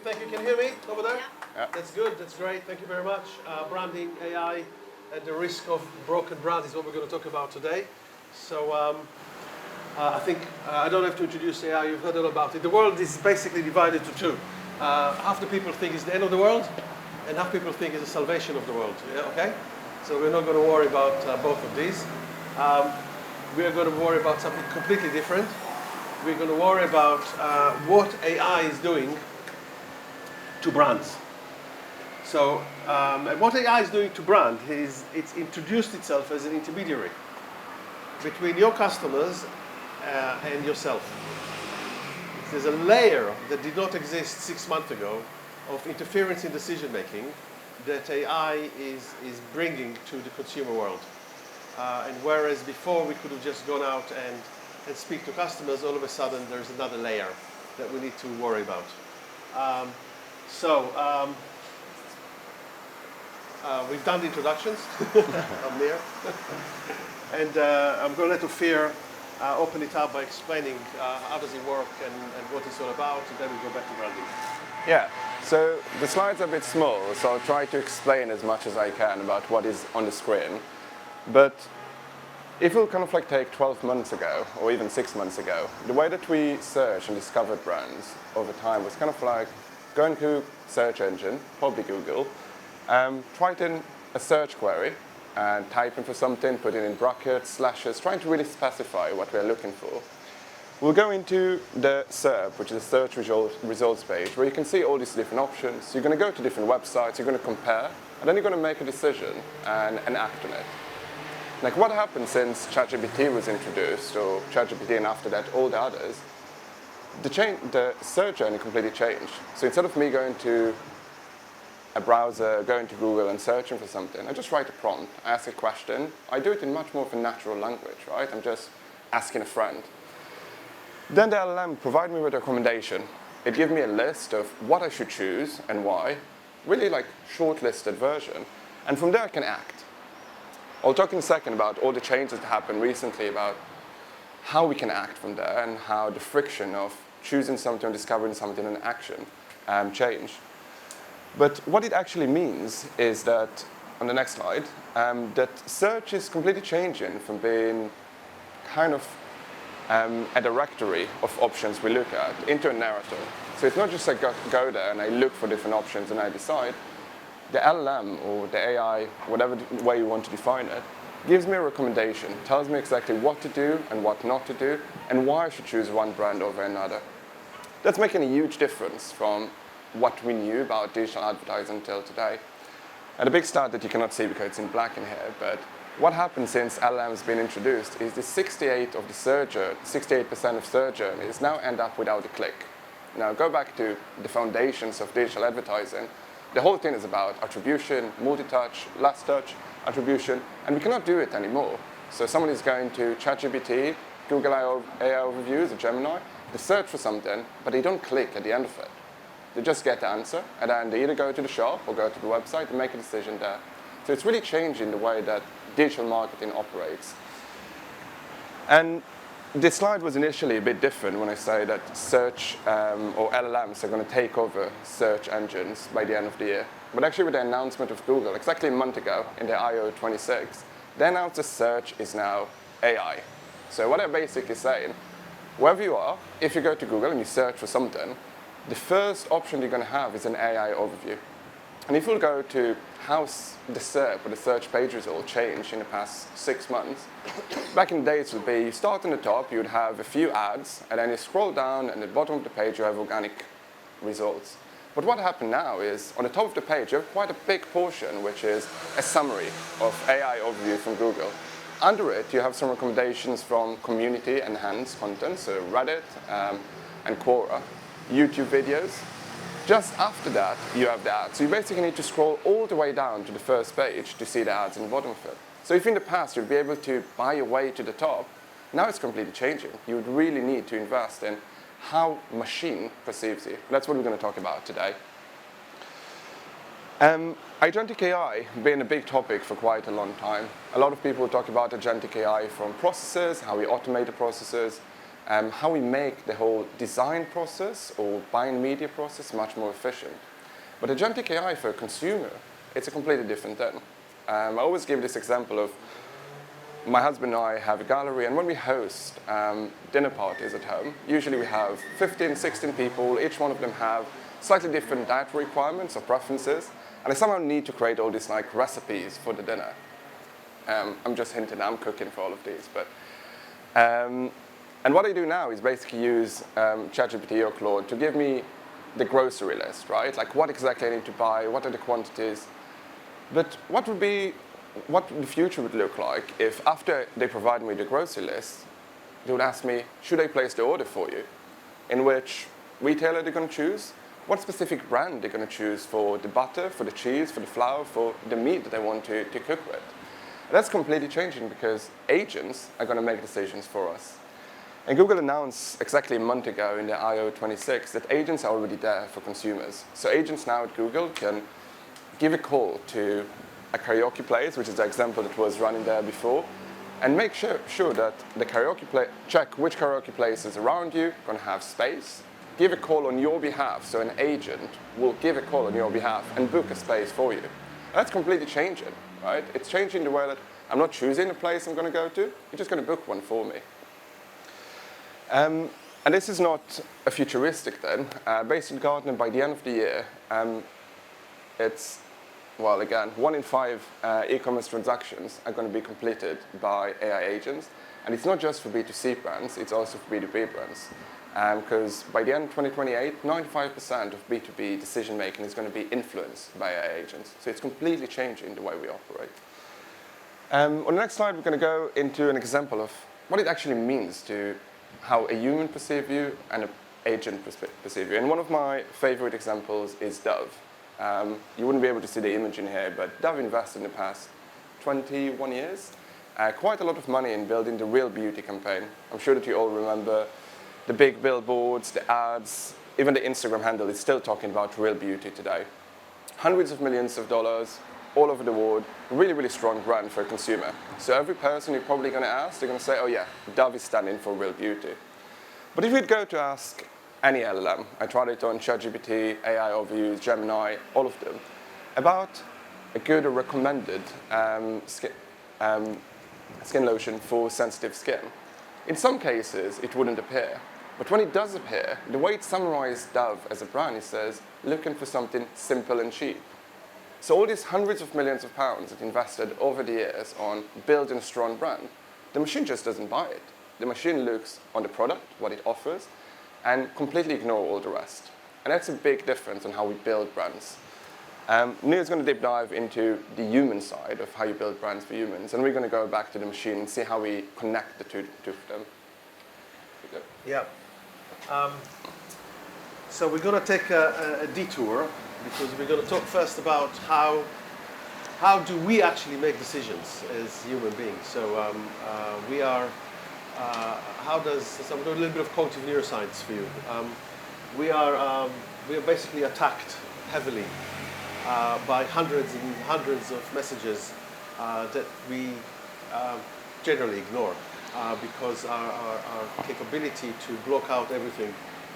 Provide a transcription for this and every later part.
thank you. Can you hear me over there? Yeah. That's good. That's great. Thank you very much. Branding, AI, and the risk of broken brand is what we're going to talk about today. So I think I don't have to introduce AI. You've heard all about it. The world is basically divided to two. Half the people think it's the end of the world, and half people think it's the salvation of the world. Yeah, okay? So we're not going to worry about both of these. We are going to worry about something completely different. We're going to worry about what AI is doing to brands. So and what AI is doing to brand is it's introduced itself as an intermediary between your customers and yourself. There's a layer that did not exist 6 months ago of interference in decision making that AI is bringing to the consumer world. And whereas before we could have just gone out and speak to customers, all of a sudden there's another layer that we need to worry about. We've done the introductions. I'm Nir. And I'm going to let Ofir open it up by explaining how does it work and what it's all about, and then we go back to branding. Yeah, so the slides are a bit small, so I'll try to explain as much as I can about what is on the screen. But if we'll kind of like take 12 months ago, or even 6 months ago, the way that we searched and discovered brands over time was kind of like going to search engine, probably Google, write in a search query, and type in for something, put it in brackets, slashes, trying to really specify what we're looking for. We'll go into the SERP, which is a search results page, where you can see all these different options. You're going to go to different websites, you're going to compare, and then you're going to make a decision and act on it. Like what happened since ChatGPT was introduced, or ChatGPT and after that all the others, the search journey completely changed. So instead of me going to a browser, going to Google and searching for something, I just write a prompt, I ask a question, I do it in much more of a natural language, right? I'm just asking a friend. Then the LLM provided me with a recommendation. It gave me a list of what I should choose and why, really like shortlisted version, and from there I can act. I'll talk in a second about all the changes that happened recently about how we can act from there and how the friction of choosing something or discovering something in action changed. But what it actually means is that, on the next slide, that search is completely changing from being kind of a directory of options we look at into a narrative. So it's not just I go there and I look for different options and I decide. The LLM or the AI, whatever way you want to define it, gives me a recommendation, tells me exactly what to do and what not to do, and why I should choose one brand over another. That's making a huge difference from what we knew about digital advertising until today. And a big stat that you cannot see because it's in black in here, but what happened since LLM has been introduced is the 68% of search journeys now end up without a click. Now go back to the foundations of digital advertising. The whole thing is about attribution, multi-touch, last touch, attribution, and we cannot do it anymore. So someone is going to ChatGPT, Google AI Overviews, or Gemini, they search for something, but they don't click at the end of it. They just get the answer, and then they either go to the shop or go to the website and make a decision there. So it's really changing the way that digital marketing operates. And this slide was initially a bit different when I say that search or LLMs are going to take over search engines by the end of the year. But actually with the announcement of Google, exactly a month ago in the I/O 26, they announced that search is now AI. So what they're basically saying, wherever you are, if you go to Google and you search for something, the first option you're going to have is an AI overview. And if we'll go to how the SERP or the search page result changed in the past 6 months, back in the days would be you start on the top, you would have a few ads, and then you scroll down, and at the bottom of the page you have organic results. But what happened now is on the top of the page you have quite a big portion, which is a summary of AI overview from Google. Under it you have some recommendations from community enhanced content, so Reddit and Quora, YouTube videos. Just after that, you have the ads. So you basically need to scroll all the way down to the first page to see the ads in the bottom of it. So if in the past you'd be able to buy your way to the top, now it's completely changing. You would really need to invest in how machine perceives you. That's what we're going to talk about today. Agentic AI been a big topic for quite a long time. A lot of people talk about agentic AI from processes, how we automate the processes, how we make the whole design process or buying media process much more efficient. But agentic AI for a consumer, it's a completely different thing. I always give this example of my husband and I have a gallery, and when we host dinner parties at home, usually we have 15, 16 people, each one of them have slightly different dietary requirements or preferences, and I somehow need to create all these like recipes for the dinner. I'm just hinting I'm cooking for all of these, but and what I do now is basically use ChatGPT or Claude to give me the grocery list, right? Like what exactly I need to buy, what are the quantities. But what the future would look like if after they provide me the grocery list, they would ask me, should I place the order for you? In which retailer they're going to choose, what specific brand they're going to choose for the butter, for the cheese, for the flour, for the meat that they want to cook with. And that's completely changing because agents are going to make decisions for us. And Google announced exactly a month ago in the I/O 26 that agents are already there for consumers. So agents now at Google can give a call to a karaoke place, which is the example that was running there before, and make sure that the check which karaoke places around you are going to have space, give a call on your behalf, so an agent will give a call on your behalf and book a space for you. That's completely changing, right? It's changing the way that I'm not choosing a place I'm going to go to, you're just going to book one for me. And this is not a futuristic thing. Based on Gartner, by the end of the year, it's, well, again, 1 in 5 e-commerce transactions are going to be completed by AI agents. And it's not just for B2C brands, it's also for B2B brands. Because by the end of 2028, 95% of B2B decision-making is going to be influenced by AI agents. So it's completely changing the way we operate. On the next slide, we're going to go into an example of what it actually means to how a human perceives you and an agent perceives you. And one of my favorite examples is Dove. You wouldn't be able to see the image in here, but Dove invested in the past 21 years. Quite a lot of money in building the Real Beauty campaign. I'm sure that you all remember the big billboards, the ads, even the Instagram handle is still talking about Real Beauty today. Hundreds of millions of dollars all over the world, really, really strong brand for a consumer. So every person you're probably going to ask, they're going to say, oh yeah, Dove is standing for Real Beauty. But if you'd go to ask any LLM, I tried it on ChatGPT, AI Overviews, Gemini, all of them, about a good or recommended skin lotion for sensitive skin. In some cases, it wouldn't appear. But when it does appear, the way it summarized Dove as a brand, it says, looking for something simple and cheap. So all these hundreds of millions of pounds that invested over the years on building a strong brand, the machine just doesn't buy it. The machine looks on the product, what it offers, and completely ignore all the rest. And that's a big difference on how we build brands. Nir's going to deep dive into the human side of how you build brands for humans, and we're going to go back to the machine and see how we connect the two of them. Yeah. So we're going to take a detour, because we're going to talk first about how do we actually make decisions as human beings. So we are, so I'm doing a little bit of cognitive neuroscience for you. We are basically attacked heavily by hundreds and hundreds of messages that we generally ignore because our capability to block out everything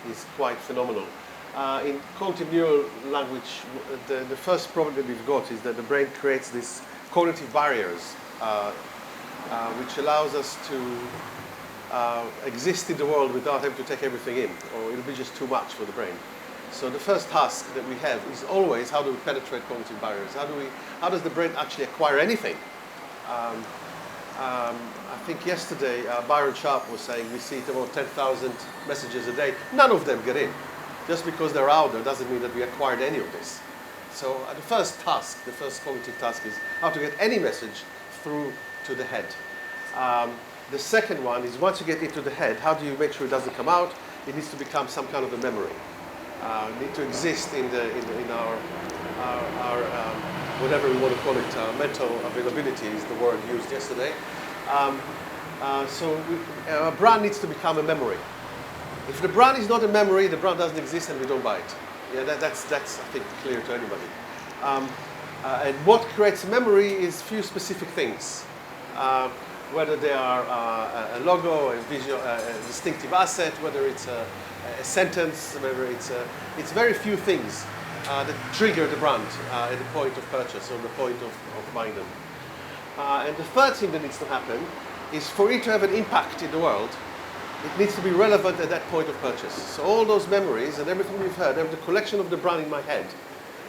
is quite phenomenal. In cognitive neural language, the first problem that we've got is that the brain creates these cognitive barriers, which allows us to exist in the world without having to take everything in, or it'll be just too much for the brain. So the first task that we have is always, how do we penetrate cognitive barriers? How does the brain actually acquire anything? I think yesterday Byron Sharp was saying we see about 10,000 messages a day. None of them get in. Just because they're out there doesn't mean that we acquired any of this. So the first task, the first cognitive task is how to get any message through to the head. The second one is once you get into the head, how do you make sure it doesn't come out? It needs to become some kind of a memory. Need to exist in our whatever we want to call it, mental availability is the word used yesterday. So a brand needs to become a memory. If the brand is not a memory, the brand doesn't exist and we don't buy it. Yeah, that's I think clear to anybody. And what creates a memory is few specific things. whether they are a logo, a visual, a distinctive asset, whether it's a sentence, whether it's very few things that trigger the brand at the point of purchase or the point of buying them. And the third thing that needs to happen is for it to have an impact in the world, it needs to be relevant at that point of purchase. So all those memories and everything we've heard, the collection of the brand in my head,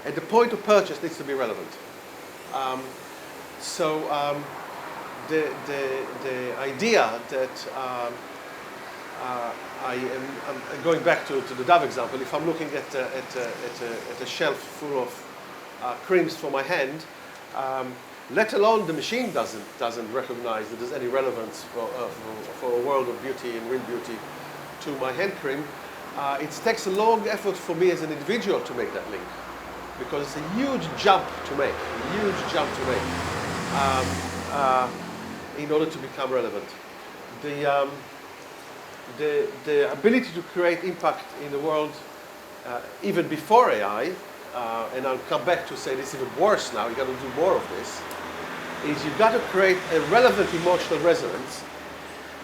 at the point of purchase needs to be relevant. The idea that I'm going back to the Dove example. If I'm looking at a shelf full of creams for my hand, let alone the machine doesn't recognize that there's any relevance for a world of beauty and real beauty to my hand cream, it takes a long effort for me as an individual to make that link, because it's a huge jump to make, in order to become relevant. The ability to create impact in the world, even before AI, and I'll come back to say this even worse now, you've got to do more of this, is you've got to create a relevant emotional resonance,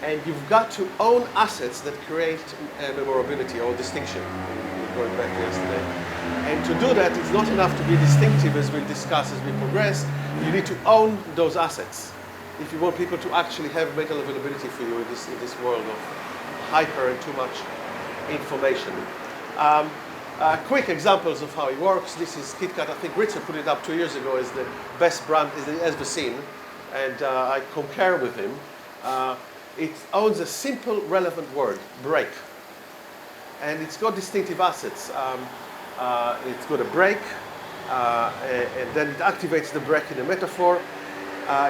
and you've got to own assets that create memorability or distinction, going back to yesterday. And to do that, it's not enough to be distinctive, as we'll discuss as we progress. You need to own those assets if you want people to actually have mental availability for you in this world of hyper and too much information. Quick examples of how it works. This is KitKat. I think Richard put it up 2 years ago as the best brand is ever seen, and I concur with him. It owns a simple, relevant word, break, and it's got distinctive assets. It's got a break, and then it activates the break in a metaphor.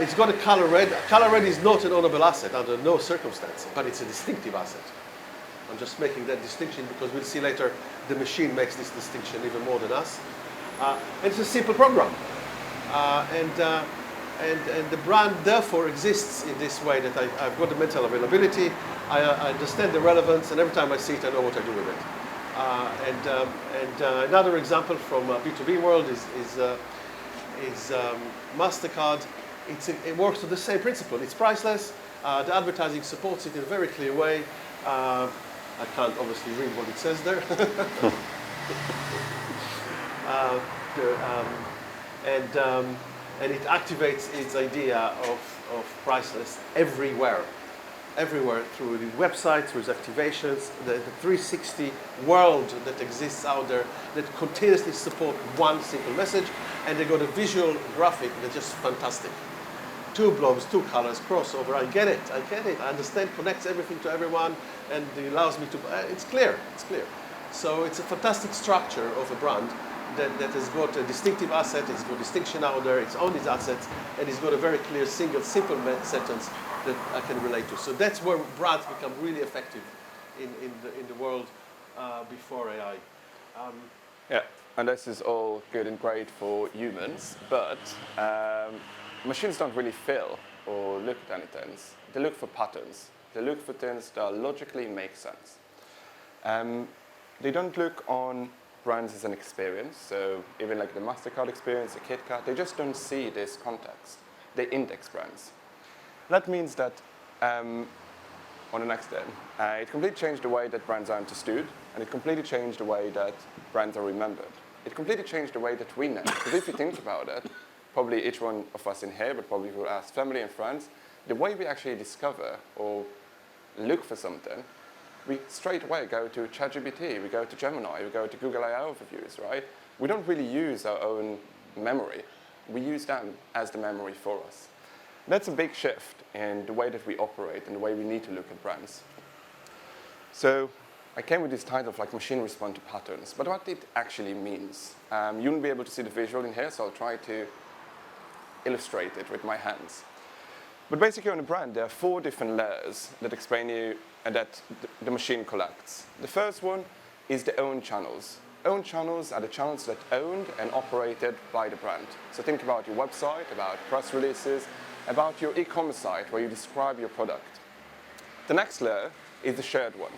It's got a color red. Color red is not an ownable asset under no circumstance, but it's a distinctive asset. I'm just making that distinction because we'll see later the machine makes this distinction even more than us. And it's a simple program. And the brand therefore exists in this way that I've got the mental availability, I understand the relevance, and every time I see it, I know what I do with it. Another example from B2B world is MasterCard. It works with the same principle. It's priceless. The advertising supports it in a very clear way. I can't obviously read what it says there. And it activates its idea of priceless everywhere through the website, through its activations, the 360 world that exists out there that continuously support one simple message, and they got a visual graphic that's just fantastic. 2 blobs, 2 colors, crossover. I get it. I understand, connects everything to everyone, and it allows me to. It's clear. So it's a fantastic structure of a brand that has got a distinctive asset. It's got distinction out there. It's owned its assets, and it's got a very clear, single, simple sentence that I can relate to. So that's where brands become really effective in the world before AI. Yeah, and this is all good and great for humans, but machines don't really feel or look at anything. They look for patterns. They look for things that logically make sense. They don't look on brands as an experience, so even like the MasterCard experience, the KitKat, they just don't see this context. They index brands. That means that, on the next step, it completely changed the way that brands are understood, and it completely changed the way that brands are remembered. It completely changed the way that we know. Because if you think about it, probably each one of us in here, but probably if we ask family and friends, the way we actually discover or look for something, we straight away go to ChatGPT, we go to Gemini, we go to Google AI overviews, right? We don't really use our own memory. We use them as the memory for us. That's a big shift in the way that we operate and the way we need to look at brands. So I came with this title of like machine respond to patterns, but what it actually means. You won't be able to see the visual in here, so I'll try to illustrate it with my hands. But basically on a brand, there are 4 different layers that explain you and that the machine collects. The first one is the owned channels. Owned channels are the channels that are owned and operated by the brand. So think about your website, about press releases, about your e-commerce site where you describe your product. The next layer is the shared one.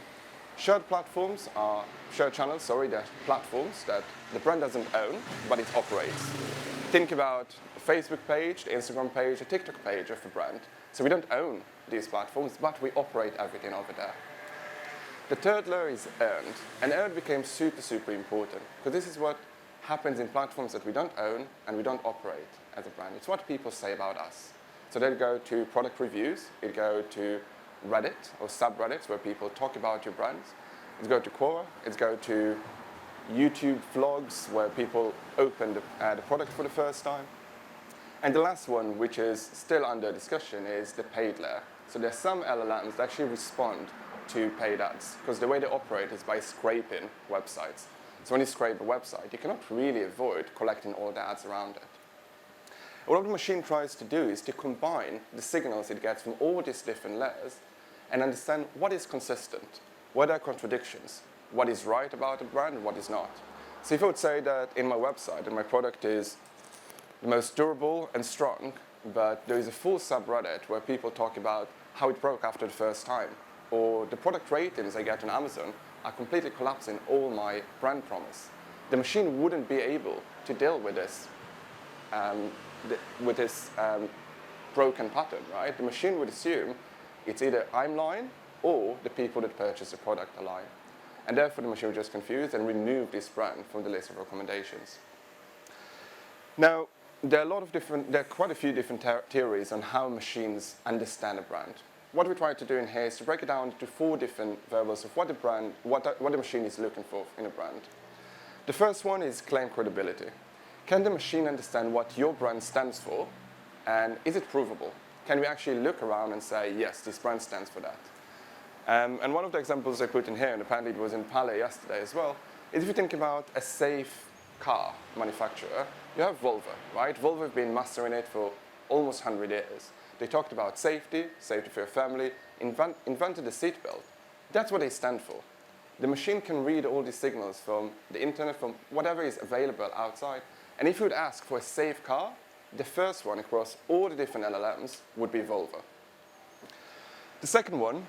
Shared channels, they're platforms that the brand doesn't own, but it operates. Think about a Facebook page, the Instagram page, a TikTok page of a brand. So we don't own these platforms, but we operate everything over there. The third layer is earned, and earned became super, super important, because this is what happens in platforms that we don't own and we don't operate as a brand. It's what people say about us. So they'll go to product reviews, it'll go to Reddit or subreddits where people talk about your brands. It's go to Quora, it's go to YouTube vlogs where people open the product for the first time. And the last one, which is still under discussion, is the paid layer. So there's some LLMs that actually respond to paid ads, because the way they operate is by scraping websites. So when you scrape a website, you cannot really avoid collecting all the ads around it. What the machine tries to do is to combine the signals it gets from all these different layers and understand what is consistent, what are contradictions, what is right about a brand and what is not. So if I would say that in my website and my product is the most durable and strong, but there is a full subreddit where people talk about how it broke after the first time, or the product ratings I get on Amazon are completely collapsing all my brand promise, the machine wouldn't be able to deal with this broken pattern, right? The machine would assume it's either I'm lying or the people that purchase the product are lying. And therefore the machine would just confuse and remove this brand from the list of recommendations. Now, there are quite a few different theories on how machines understand a brand. What we try to do in here is to break it down into 4 different variables of what the machine is looking for in a brand. The first one is claim credibility. Can the machine understand what your brand stands for, and is it provable? Can we actually look around and say, yes, this brand stands for that? And one of the examples I put in here, and apparently it was in Palais yesterday as well, is if you think about a safe car manufacturer, you have Volvo, right? Volvo have been mastering it for almost 100 years. They talked about safety, safety for your family, invented the seatbelt. That's what they stand for. The machine can read all these signals from the internet, from whatever is available outside. And if you would ask for a safe car, the first one across all the different LLMs would be Volvo. The second one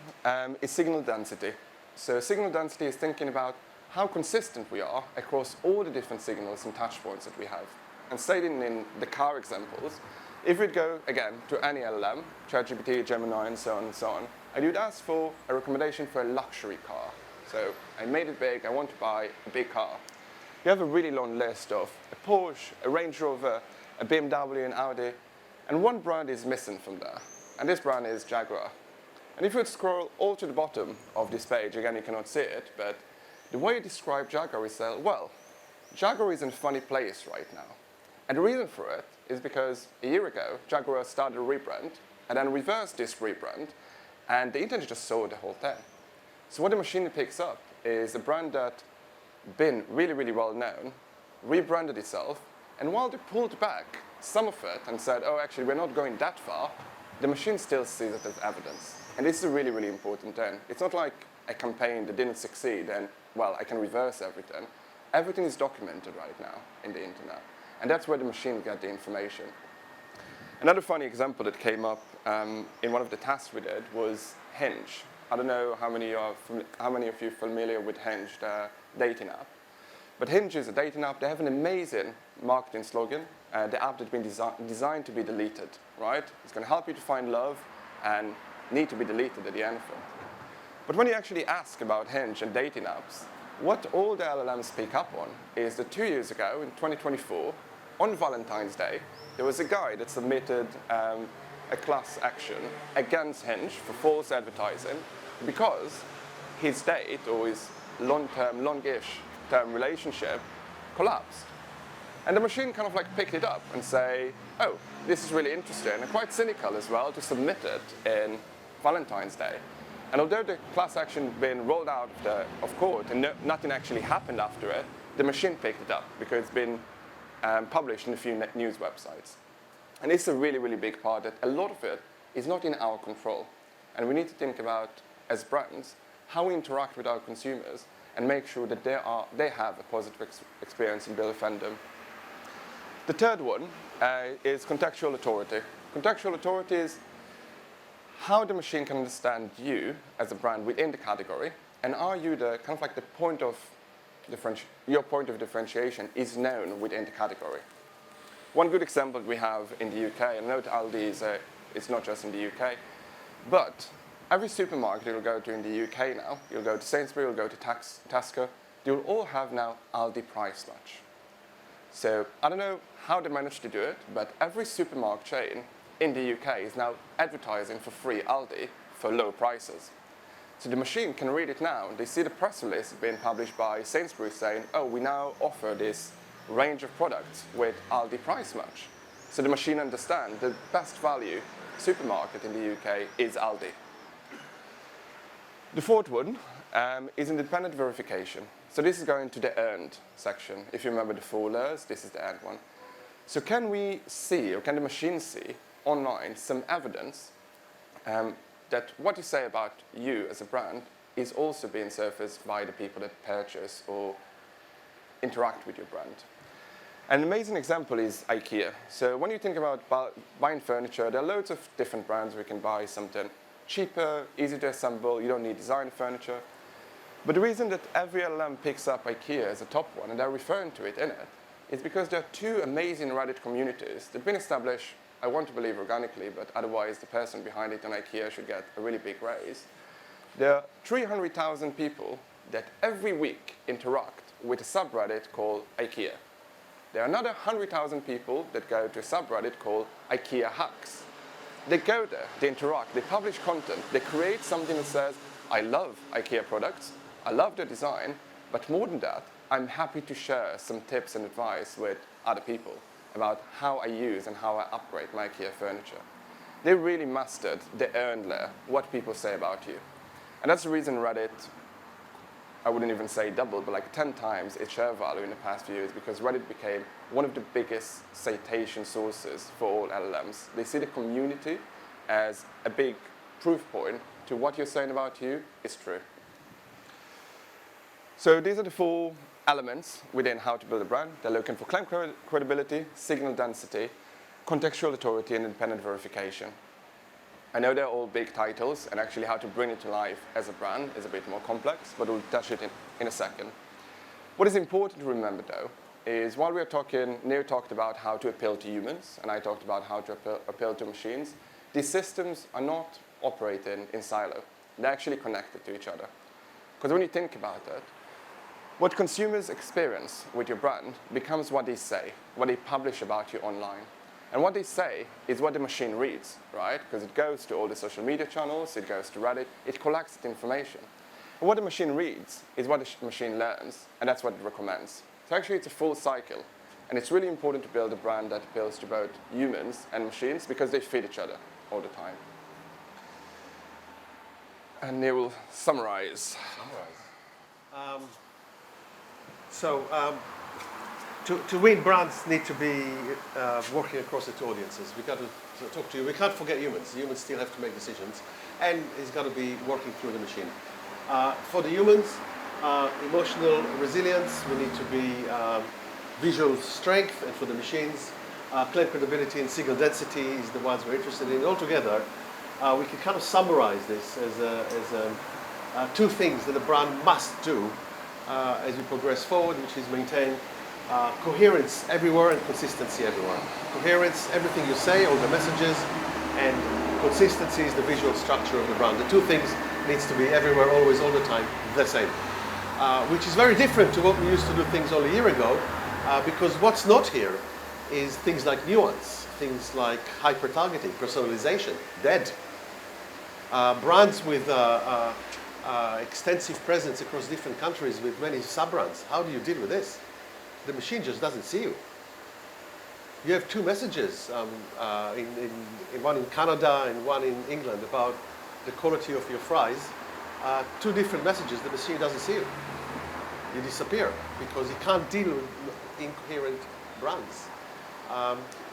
is signal density. So signal density is thinking about how consistent we are across all the different signals and touch points that we have. And stating in the car examples, if we'd go, again, to any LLM, ChatGPT, Gemini, and so on, and you'd ask for a recommendation for a luxury car. So I made it big, I want to buy a big car. You have a really long list of a Porsche, a Range Rover, a BMW, an Audi, and one brand is missing from there. And this brand is Jaguar. And if you would scroll all to the bottom of this page, again, you cannot see it, but the way you describe Jaguar is that, well, Jaguar is in a funny place right now. And the reason for it is because a year ago, Jaguar started a rebrand and then reversed this rebrand, and the internet just saw the whole thing. So what the machine picks up is a brand that been really, really well known, rebranded itself, and while they pulled back some of it and said, oh, actually, we're not going that far, the machine still sees it as evidence. And this is a really, really important thing. It's not like a campaign that didn't succeed and, well, I can reverse everything. Everything is documented right now in the internet. And that's where the machine gets the information. Another funny example that came up in one of the tasks we did was Hinge. I don't know how many of you are familiar with Hinge, the dating app. But Hinge is a dating app. They have an amazing marketing slogan. The app that's been designed to be deleted, right? It's going to help you to find love and need to be deleted at the end of it. But when you actually ask about Hinge and dating apps, what all the LLMs pick up on is that 2 years ago, in 2024, on Valentine's Day, there was a guy that submitted a class action against Hinge for false advertising because his date or his longish term relationship collapsed. And the machine kind of like picked it up and say, oh, this is really interesting, and quite cynical as well to submit it in Valentine's Day. And although the class action had been rolled out of court and nothing actually happened after it, the machine picked it up because it's been published in a few news websites. And it's a really, really big part that a lot of it is not in our control. And we need to think about, as brands, how we interact with our consumers and make sure that they have a positive experience and build a fandom. The third one is contextual authority. Contextual authority is how the machine can understand you as a brand within the category, and are you the kind of like the point of your point of differentiation is known within the category. One good example we have in the UK, and I know that Aldi is a It's not just in the UK. But every supermarket you'll go to in the UK now, you'll go to Sainsbury's, you'll go to Tesco, they'll all have now Aldi Price Match. So I don't know how they managed to do it, but every supermarket chain in the UK is now advertising for free Aldi for low prices. So the machine can read it now. They see the press release being published by Sainsbury's saying, oh, we now offer this range of products with Aldi Price Match. So the machine understands the best value supermarket in the UK is Aldi. The fourth one is independent verification. So this is going to the earned section. If you remember the 4 layers, this is the earned one. So can we see, or can the machine see online some evidence that what you say about you as a brand is also being surfaced by the people that purchase or interact with your brand? An amazing example is IKEA. So when you think about buying furniture, there are loads of different brands where you can buy something cheaper, easy to assemble, you don't need design furniture. But the reason that every LLM picks up IKEA as a top one, and they're referring to it in it, is because there are 2 amazing Reddit communities that have been established, I want to believe organically, but otherwise the person behind it on IKEA should get a really big raise. There are 300,000 people that every week interact with a subreddit called IKEA. There are another 100,000 people that go to a subreddit called IKEA Hacks. They go there, they interact, they publish content, they create something that says, I love IKEA products, I love the design, but more than that, I'm happy to share some tips and advice with other people about how I use and how I upgrade my IKEA furniture. They really mastered the earned layer, what people say about you. And that's the reason Reddit, I wouldn't even say double, but like 10 times its share value in the past few years, because Reddit became one of the biggest citation sources for all LLMs. They see the community as a big proof point to what you're saying about you is true. So these are the 4 elements within how to build a brand. They're looking for claim credibility, signal density, contextual authority, and independent verification. I know they're all big titles, and actually how to bring it to life as a brand is a bit more complex, but we'll touch it in a second. What is important to remember, though, is while we were talking, Nir talked about how to appeal to humans, and I talked about how to appeal to machines. These systems are not operating in silo. They're actually connected to each other. Because when you think about it, what consumers experience with your brand becomes what they say, what they publish about you online. And what they say is what the machine reads, right? Because it goes to all the social media channels, it goes to Reddit, it collects the information. And what the machine reads is what the machine learns, and that's what it recommends. So actually it's a full cycle. And it's really important to build a brand that appeals to both humans and machines because they feed each other all the time. And Nir will summarize. To win, brands need to be working across its audiences. We've got to talk to you. We can't forget humans. Humans still have to make decisions. And it's got to be working through the machine. For the humans, emotional resilience, we need to be visual strength. And for the machines, claim credibility and signal density is the ones we're interested in. Altogether, we can kind of summarize this as 2 things that a brand must do as we progress forward, which is maintain coherence everywhere and consistency everywhere. Coherence, everything you say, all the messages, and consistency is the visual structure of the brand. The 2 things needs to be everywhere, always, all the time, the same. Which is very different to what we used to do things only a year ago, because what's not here is things like nuance, things like hyper-targeting, personalization, dead. Brands with extensive presence across different countries with many sub-brands, how do you deal with this? The machine just doesn't see you. You have 2 messages, one in Canada and one in England about the quality of your fries. 2 different messages, the machine doesn't see you. You disappear because it can't deal with incoherent brands.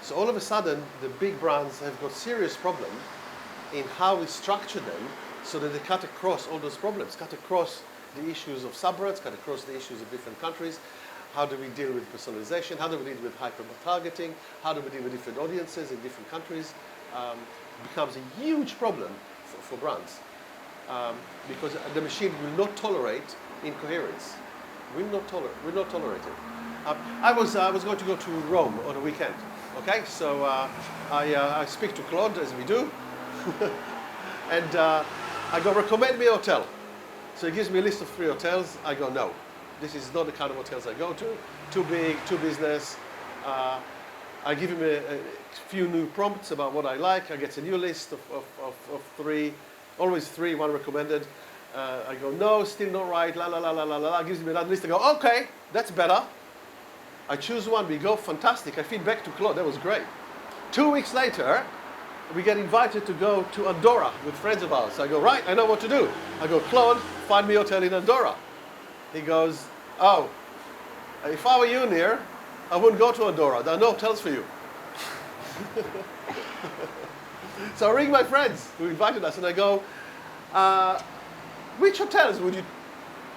So all of a sudden, the big brands have got serious problem in how we structure them so that they cut across all those problems, cut across the issues of sub-brands, cut across the issues of different countries. How do we deal with personalization? How do we deal with hyper-targeting? How do we deal with different audiences in different countries? Becomes a huge problem for brands because the machine will not tolerate incoherence. Will not tolerate it. I was going to go to Rome on a weekend. Okay, so I speak to Claude as we do, and I go, recommend me a hotel. So he gives me a list of 3 hotels. I go, no, this is not the kind of hotels I go to. Too big, too business. I give him a few new prompts about what I like. I get a new list of 3, always 3, 1 recommended. I go, no, still not right, la la la la la la. Gives me another list. I go, okay, that's better. I choose one, we go, fantastic. I feed back to Claude, that was great. 2 weeks later, we get invited to go to Andorra with friends of ours. I go, right, I know what to do. I go, Claude, find me a hotel in Andorra. He goes, oh, if I were you, Nir, I wouldn't go to Andorra. There are no hotels for you. So I ring my friends who invited us and I go, which hotels would you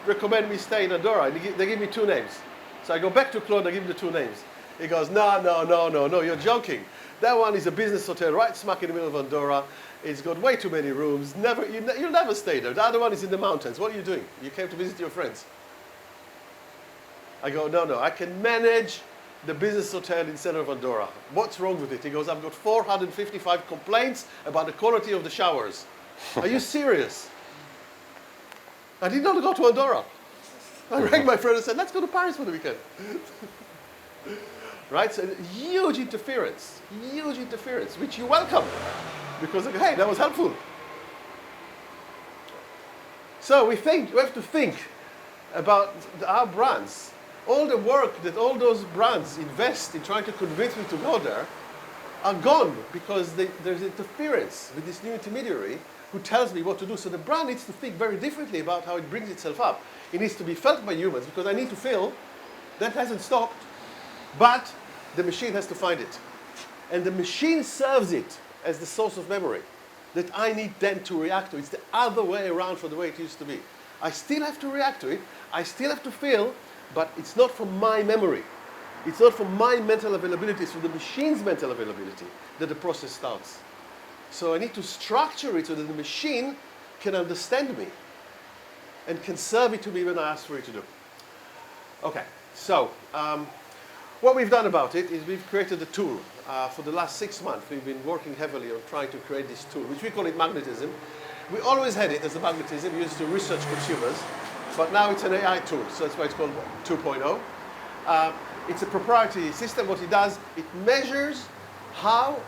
recommend me stay in Andorra? And they give me 2 names. So I go back to Claude, I give him the 2 names. He goes, no, you're joking. That one is a business hotel right smack in the middle of Andorra. It's got way too many rooms. You'll never stay there. The other one is in the mountains. What are you doing? You came to visit your friends. I go, no, I can manage the business hotel in center of Andorra. What's wrong with it? He goes, I've got 455 complaints about the quality of the showers. Are you serious? I did not go to Andorra. I rang my friend and said, let's go to Paris for the weekend. Right? So huge interference, which you welcome. Because, hey, that was helpful. So we have to think about our brands. All the work that all those brands invest in trying to convince me to go there are gone because there's interference with this new intermediary who tells me what to do. So the brand needs to think very differently about how it brings itself up. It needs to be felt by humans because I need to feel. That hasn't stopped, but the machine has to find it. And the machine serves it as the source of memory that I need then to react to. It's the other way around from the way it used to be. I still have to react to it. I still have to feel, but it's not from my memory. It's not from my mental availability. It's from the machine's mental availability that the process starts. So I need to structure it so that the machine can understand me and can serve it to me when I ask for it to do. Okay, so what we've done about it is we've created a tool. For the last 6 months, we've been working heavily on trying to create this tool, which we call it magnetism. We always had it as a magnetism. We used to research consumers, but now it's an AI tool, so that's why it's called 2.0. It's a proprietary system. What it does, it measures how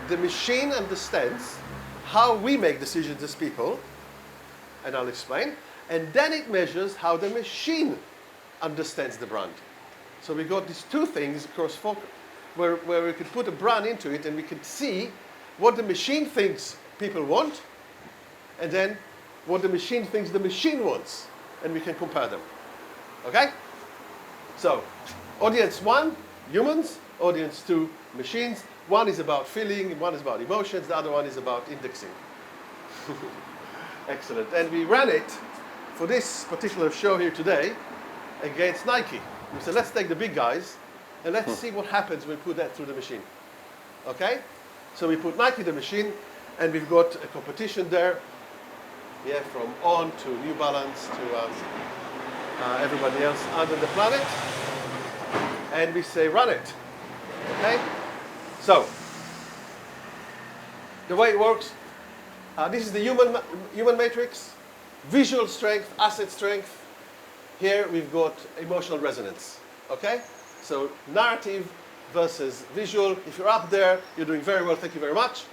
the machine understands how we make decisions as people, and I'll explain. And then it measures how the machine understands the brand. So we got these 2 things cross-focus, where we could put a brand into it and we can see what the machine thinks people want, and then what the machine thinks the machine wants, and we can compare them. Okay? So, audience 1, humans. Audience 2, machines. One is about feeling, one is about emotions, the other one is about indexing. Excellent. And we ran it for this particular show here today against Nike. We said, let's take the big guys and let's see what happens when we put that through the machine. Okay? So we put Nike the machine, and we've got a competition there. Yeah, from On to New Balance to everybody else under the planet. And we say, run it. Okay? So, the way it works, this is the human matrix, visual strength, asset strength. Here we've got emotional resonance. Okay? So, narrative versus visual. If you're up there, you're doing very well, thank you very much.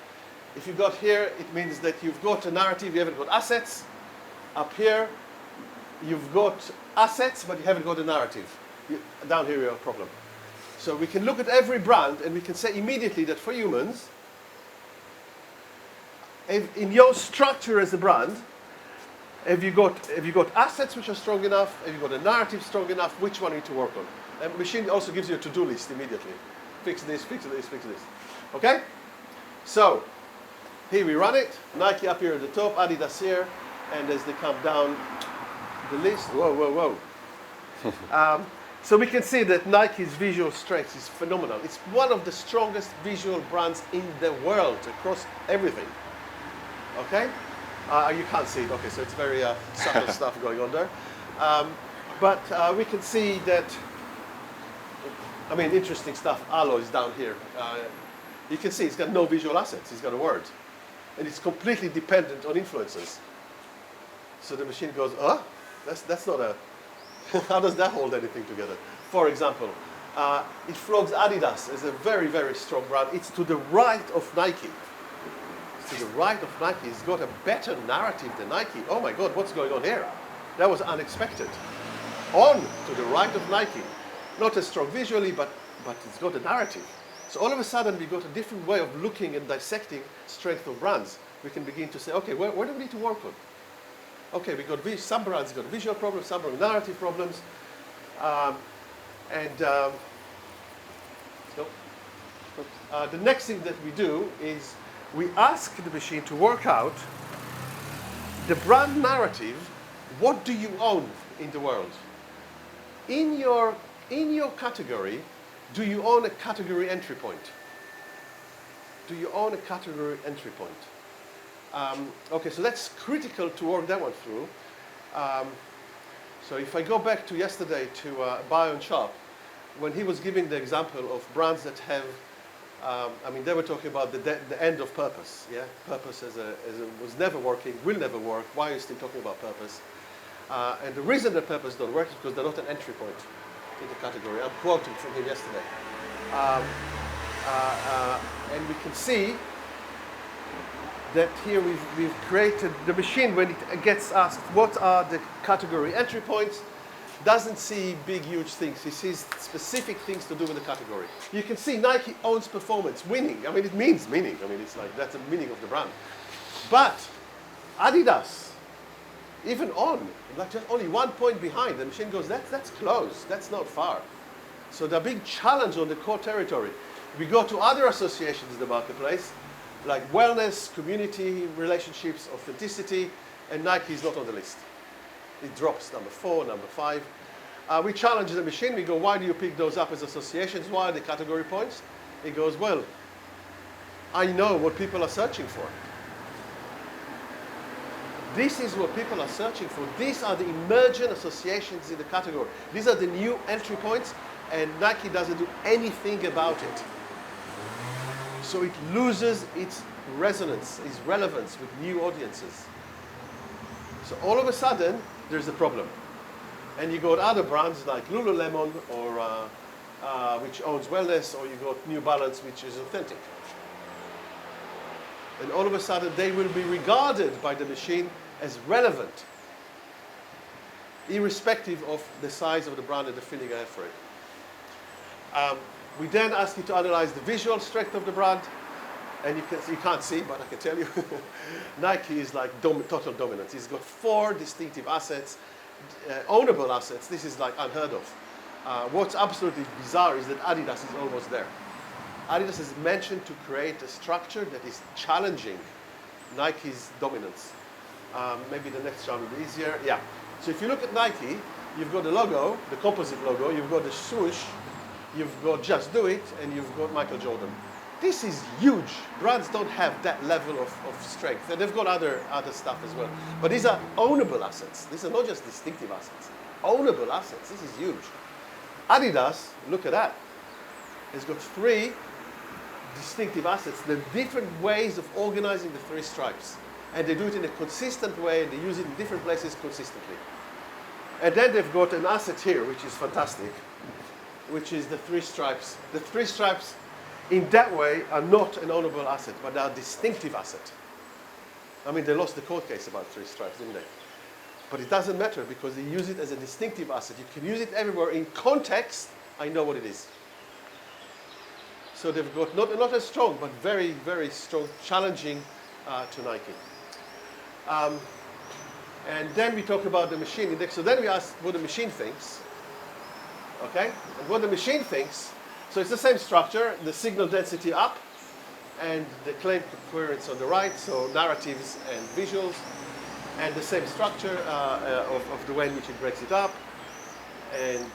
If you got here, it means that you've got a narrative, you haven't got assets. Up here, you've got assets, but you haven't got a narrative. Down here, you have a problem. So we can look at every brand, and we can say immediately that for humans, in your structure as a brand, have you got assets which are strong enough? Have you got a narrative strong enough? Which one you need to work on? And the machine also gives you a to-do list immediately. Fix this, fix this, fix this. Okay? So, here we run it. Nike up here at the top, Adidas here, and as they come down the list, whoa. So we can see that Nike's visual strength is phenomenal. It's one of the strongest visual brands in the world across everything. Okay? You can't see it. Okay, so it's very subtle stuff going on there. But we can see that, I mean, interesting stuff. Allo is down here. You can see it's got no visual assets. It's got a word. And it's completely dependent on influences. So the machine goes, that's not a, how does that hold anything together? For example, it flags Adidas as a very, very strong brand. It's to the right of Nike. It's to the right of Nike. It's got a better narrative than Nike. Oh my God, what's going on here? That was unexpected. On to the right of Nike. Not as strong visually, but it's got a narrative. So all of a sudden, we got a different way of looking and dissecting strength of brands. We can begin to say, okay, where do we need to work on? Okay, we got some brands got visual problems, some brands narrative problems, the next thing that we do is we ask the machine to work out the brand narrative. What do you own in the world? In your category, do you own a category entry point? Do you own a category entry point? Okay, so that's critical to work that one through. So if I go back to yesterday to Buy on Shop, when he was giving the example of brands that have, I mean, they were talking about the end of purpose. Yeah, purpose was never working, will never work. Why are you still talking about purpose? And the reason that purpose don't work is because they're not an entry point in the category. I'm quoting from him yesterday. And we can see that here we've created the machine. When it gets asked what are the category entry points, doesn't see big, huge things. He sees specific things to do with the category. You can see Nike owns performance, winning. I mean, it means meaning. I mean, it's like that's the meaning of the brand. But Adidas, even on, like just only 1 point behind, the machine goes, that's close, that's not far. So the big challenge on the core territory. We go to other associations in the marketplace, like wellness, community, relationships, authenticity, and Nike is not on the list. It drops number 4, number 5. We challenge the machine, we go, why do you pick those up as associations? Why are they category points? It goes, well, I know what people are searching for. This is what people are searching for. These are the emergent associations in the category. These are the new entry points, and Nike doesn't do anything about it. So it loses its resonance, its relevance with new audiences. So all of a sudden, there's a problem. And you got other brands like Lululemon, or which owns wellness, or you got New Balance, which is authentic. And all of a sudden, they will be regarded by the machine as relevant, irrespective of the size of the brand and the feeling I have for it. We then ask you to analyze the visual strength of the brand, and you can't see, but I can tell you, Nike is like total dominance. He's got 4 distinctive assets, ownable assets. This is like unheard of. What's absolutely bizarre is that Adidas is almost there. Adidas is mentioned to create a structure that is challenging Nike's dominance. Maybe the next round will be easier. Yeah. So if you look at Nike, you've got the logo, the composite logo, you've got the swoosh, you've got Just Do It, and you've got Michael Jordan. This is huge. Brands don't have that level of strength. And they've got other stuff as well. But these are ownable assets. These are not just distinctive assets. Ownable assets. This is huge. Adidas, look at that. It's got 3 distinctive assets. There are different ways of organizing the 3 stripes. And they do it in a consistent way, and they use it in different places consistently. And then they've got an asset here, which is fantastic, which is the 3 stripes. The 3 stripes, in that way, are not an ownable asset, but they are a distinctive asset. I mean, they lost the court case about 3 stripes, didn't they? But it doesn't matter, because they use it as a distinctive asset. You can use it everywhere. In context, I know what it is. So they've got not as strong, but very, very strong, challenging to Nike. And then we talk about the machine index. So then we ask what the machine thinks. Okay? And what the machine thinks, so it's the same structure, the signal density up, and the claim coherence on the right, so narratives and visuals, and the same structure of the way in which it breaks it up. And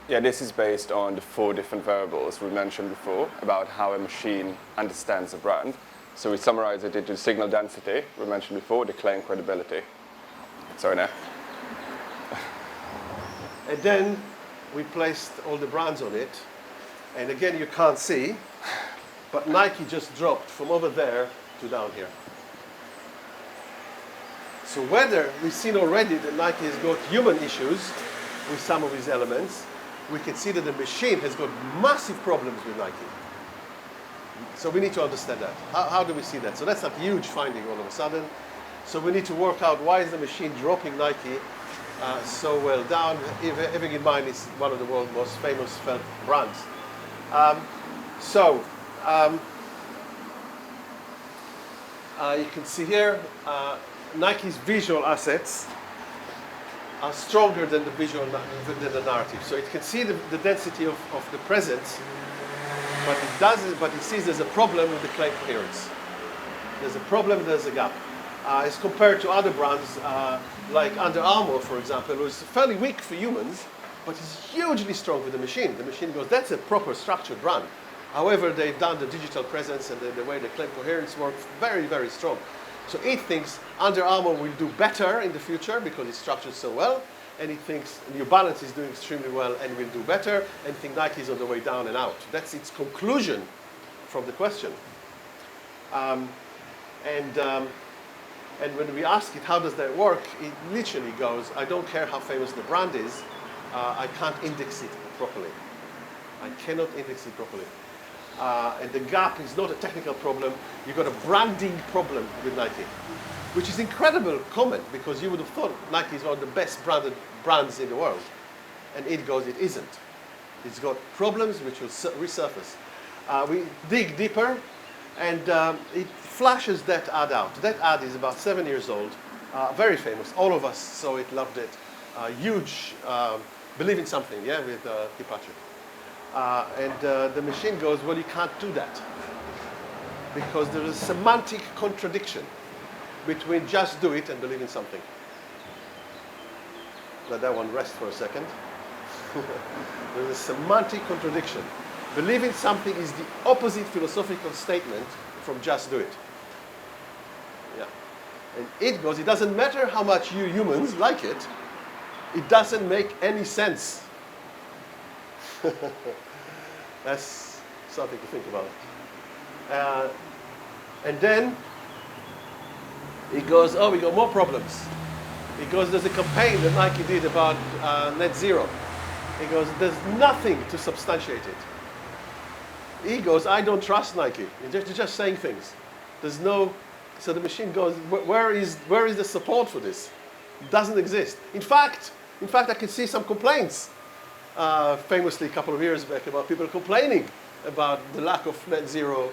yeah, this is based on the 4 different variables we mentioned before about how a machine understands a brand. So we summarize it into signal density, we mentioned before, the claim credibility. Sorry, Nir. And then we placed all the brands on it. And again, you can't see, but Nike just dropped from over there to down here. So whether we've seen already that Nike has got human issues with some of these elements, we can see that the machine has got massive problems with Nike. So we need to understand that. How do we see that? So that's a huge finding all of a sudden. So we need to work out why is the machine dropping Nike so well down, having in mind it's one of the world's most famous felt brands. You can see here, Nike's visual assets are stronger than the than the narrative. So it can see the density of the presence, but it sees there's a problem with the claim coherence. There's a problem, there's a gap. As compared to other brands like Under Armour, for example, who is fairly weak for humans, but is hugely strong with the machine. The machine goes, that's a proper structured brand. However, they've done the digital presence and the way the claim coherence works very, very strong. So it thinks Under Armour will do better in the future because it's structured so well, and it thinks New Balance is doing extremely well and will do better, and think Nike is on the way down and out. That's its conclusion from the question. And when we ask it, how does that work, it literally goes, I don't care how famous the brand is, I can't index it properly. I cannot index it properly. And the gap is not a technical problem, you've got a branding problem with Nike, which is incredible comment because you would have thought Nike is one of the best branded brands in the world. And it goes, it isn't. It's got problems which will resurface. We dig deeper and it flashes that ad out. That ad is about 7 years old, very famous. All of us saw it, loved it. Huge, believe in something, yeah, with Kirkpatrick. The machine goes, well, you can't do that because there is a semantic contradiction between just do it and believe in something. Let that one rest for a second. There's a semantic contradiction. Believe in something is the opposite philosophical statement from just do it. Yeah. And it goes, it doesn't matter how much you humans like it, it doesn't make any sense. That's something to think about. And then it goes, oh, we got more problems. It goes, there's a campaign that Nike did about net zero. It goes, there's nothing to substantiate it. He goes, I don't trust Nike. They're just saying things. There's no, so the machine goes, where is the support for this? It doesn't exist. In fact, I can see some complaints, famously a couple of years back, about people complaining about the lack of net zero.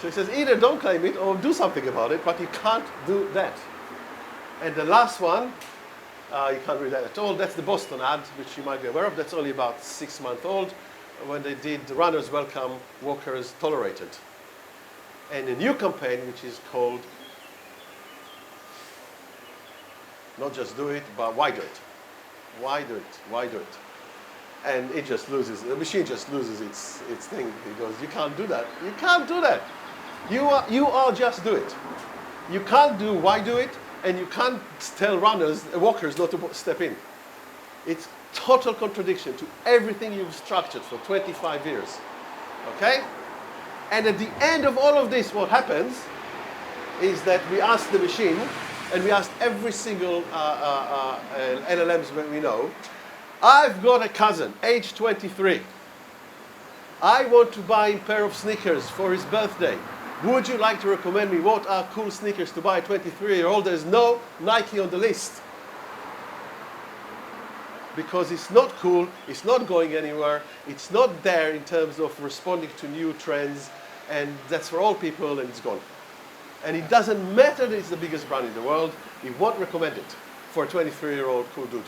So he says, either don't claim it or do something about it, but you can't do that. And the last one, you can't read that at all. That's the Boston ad, which you might be aware of. That's only about 6 months old, when they did runners welcome, walkers tolerated. And a new campaign, which is called not just do it, but why do it? Why do it? Why do it? And it just loses, the machine just loses its thing. It goes, you can't do that. You can't do that. You are just do it. You can't do why do it, and you can't tell walkers not to step in. It's total contradiction to everything you've structured for 25 years. Okay? And at the end of all of this, what happens is that we ask the machine, and we ask every single LLMs that we know, I've got a cousin, age 23. I want to buy a pair of sneakers for his birthday. Would you like to recommend me what are cool sneakers to buy a 23-year-old? There's no Nike on the list. Because it's not cool, it's not going anywhere, it's not there in terms of responding to new trends, and that's for all people, and it's gone. And it doesn't matter that it's the biggest brand in the world, it won't recommend it for a 23-year-old cool dude.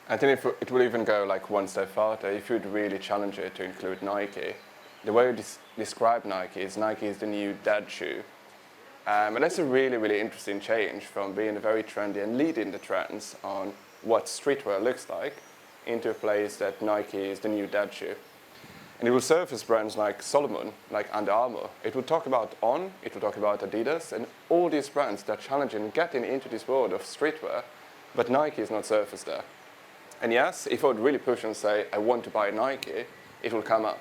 I think it will even go like one step further. If you'd really challenge it to include Nike, the way you describe Nike is the new dad shoe. And that's a really, really interesting change from being very trendy and leading the trends on what streetwear looks like into a place that Nike is the new dad shoe. And it will surface brands like Solomon, like Under Armour. It will talk about it will talk about Adidas, and all these brands that are challenging and getting into this world of streetwear but Nike is not surfaced there. And yes, if I would really push and say, I want to buy Nike, it will come up.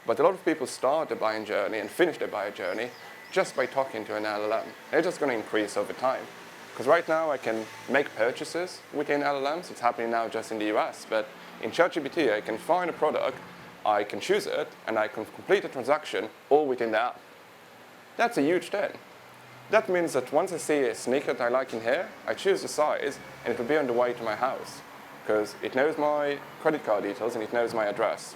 But a lot of people start their buying journey and finish their buying journey just by talking to an LLM. And it's just going to increase over time. Because right now I can make purchases within LLMs. It's happening now just in the US. But in ChatGPT, I can find a product, I can choose it, and I can complete a transaction all within the app. That's a huge thing. That means that once I see a sneaker that I like in here, I choose the size, and it will be on the way to my house. Because it knows my credit card details and it knows my address.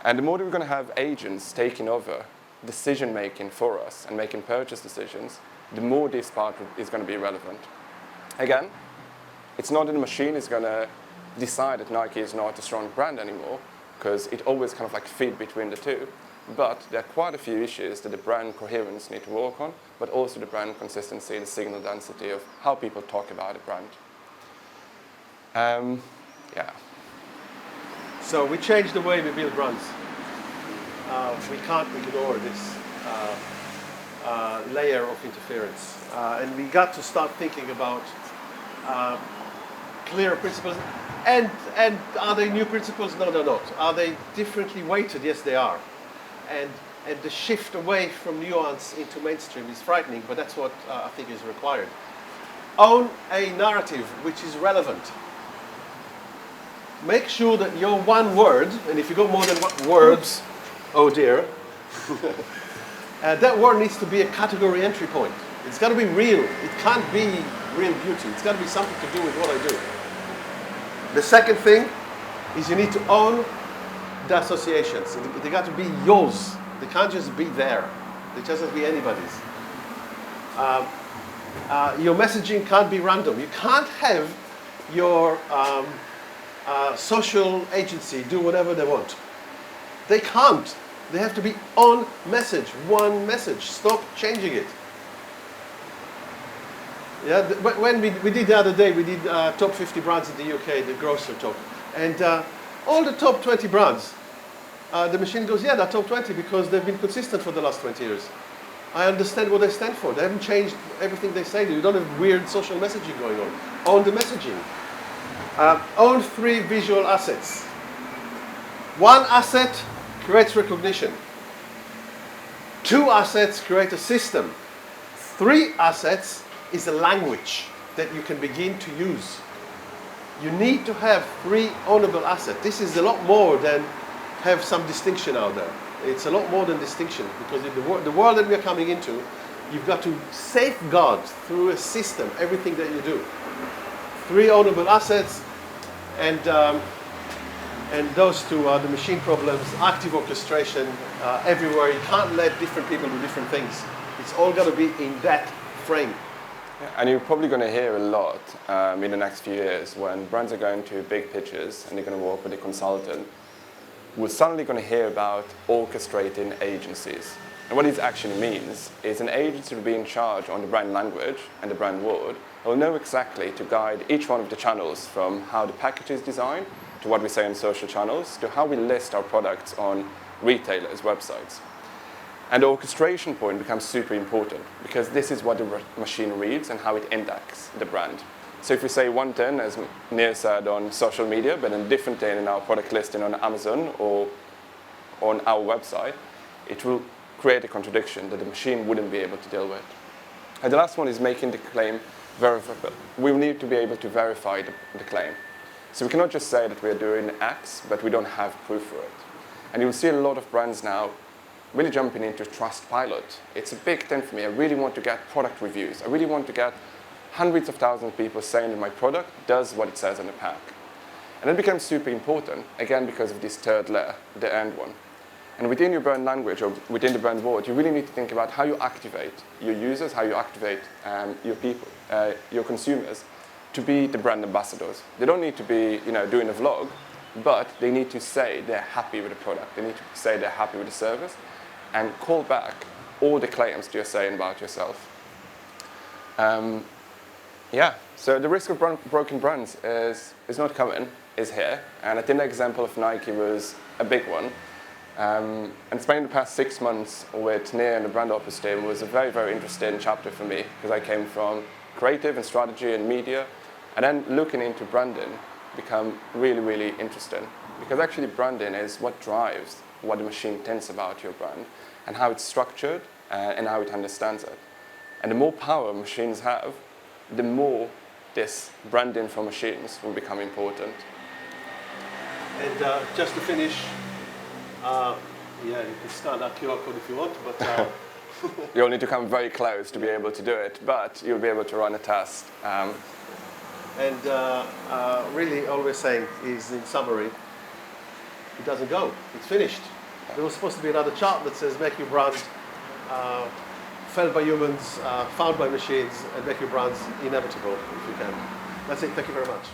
And the more that we're going to have agents taking over decision-making for us and making purchase decisions, the more this part is going to be relevant. Again, it's not that the machine is going to decide that Nike is not a strong brand anymore, because it always kind of like feed between the two. But there are quite a few issues that the brand coherence need to work on, but also the brand consistency, the signal density of how people talk about a brand. Yeah. So we changed the way we build brands. We can't ignore this layer of interference. And we got to start thinking about clearer principles. And are they new principles? No, they're not. Are they differently weighted? Yes, they are. And the shift away from nuance into mainstream is frightening, but that's what I think is required. Own a narrative which is relevant. Make sure that your one word, and if you got more than one words, oh dear, that word needs to be a category entry point. It's got to be real. It can't be real beauty. It's got to be something to do with what I do. The second thing is you need to own the associations. They got to be yours. They can't just be there. They just have to be anybody's. Your messaging can't be random. You can't have your social agency do whatever they want. They can't. They have to be on message, one message. Stop changing it. Yeah, when we did the other day, we did top 50 brands in the UK, the grocer top. And all the top 20 brands, the machine goes, yeah, they're top 20 because they've been consistent for the last 20 years. I understand what they stand for. They haven't changed everything they say. You don't have weird social messaging going on. Own the messaging. Own 3 visual assets. One asset creates recognition. 2 assets create a system. 3 assets is a language that you can begin to use. You need to have 3 ownable assets. This is a lot more than have some distinction out there. It's a lot more than distinction, because in the world that we are coming into, you've got to safeguard through a system everything that you do. 3 ownable assets, and those 2 are the machine problems, active orchestration everywhere. You can't let different people do different things. It's all got to be in that frame. Yeah, and you're probably going to hear a lot in the next few years when brands are going to big pitches and they're going to work with a consultant. We're suddenly going to hear about orchestrating agencies. And what this actually means is an agency will be in charge on the brand language and the brand word. It will know exactly to guide each one of the channels, from how the package is designed, to what we say on social channels, to how we list our products on retailers' websites. And the orchestration point becomes super important, because this is what the machine reads and how it indexes the brand. So if we say one thing, as Nir said, on social media, but a different thing in our product listing on Amazon or on our website, it will create a contradiction that the machine wouldn't be able to deal with. And the last one is making the claim verifiable. We need to be able to verify the claim. So we cannot just say that we are doing X, but we don't have proof for it. And you'll see a lot of brands now really jumping into Trustpilot. It's a big thing for me. I really want to get product reviews. I really want to get hundreds of thousands of people saying that my product does what it says on the pack. And that becomes super important, again, because of this third layer, the end one. And within your brand language, or within the brand word, you really need to think about how you activate your users, how you activate your people, your consumers, to be the brand ambassadors. They don't need to be, doing a vlog, but they need to say they're happy with the product. They need to say they're happy with the service, and call back all the claims that you're saying about yourself. So the risk of broken brands is not coming, is here. And I think the example of Nike was a big one. And spending the past 6 months with Nir and the BrandOpus team was a very, very interesting chapter for me, because I came from creative and strategy and media And then looking into branding become really, really interesting, because actually branding is what drives what the machine thinks about your brand and how it's structured and how it understands it. And the more power machines have, the more this branding for machines will become important. And just to finish, yeah, you can scan that QR code if you want, but You'll need to come very close to be able to do it, but you'll be able to run a test. Really all we're saying is, in summary, it doesn't go. It's finished. There was supposed to be another chart that says make your brand felt by humans, found by machines, and make your brands inevitable if you can. That's it. Thank you very much.